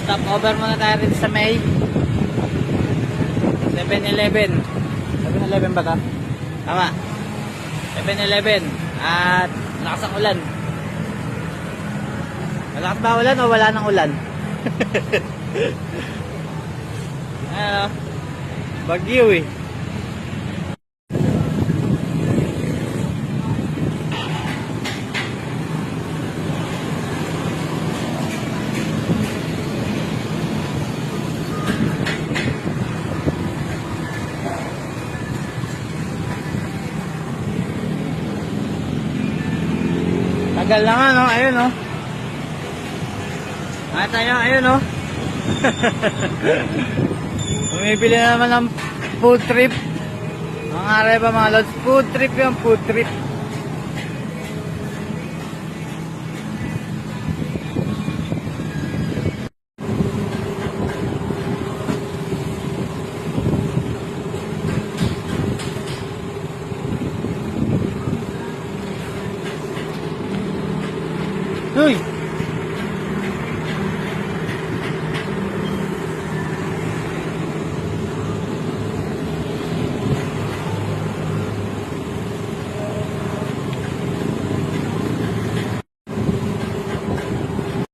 Stop over muna tayo rin sa May 7-Eleven. 7-Eleven ba ka? Tama. 7-Eleven. At malakas ang ulan. Malakas ba ulan o wala nang ulan? Ano? Bagyo eh. Tagal na nga, no? Ayun, no? Tayo, ayun, no? Bumibili na naman ng food trip. Mga areba, mga lods. Food trip yung food trip.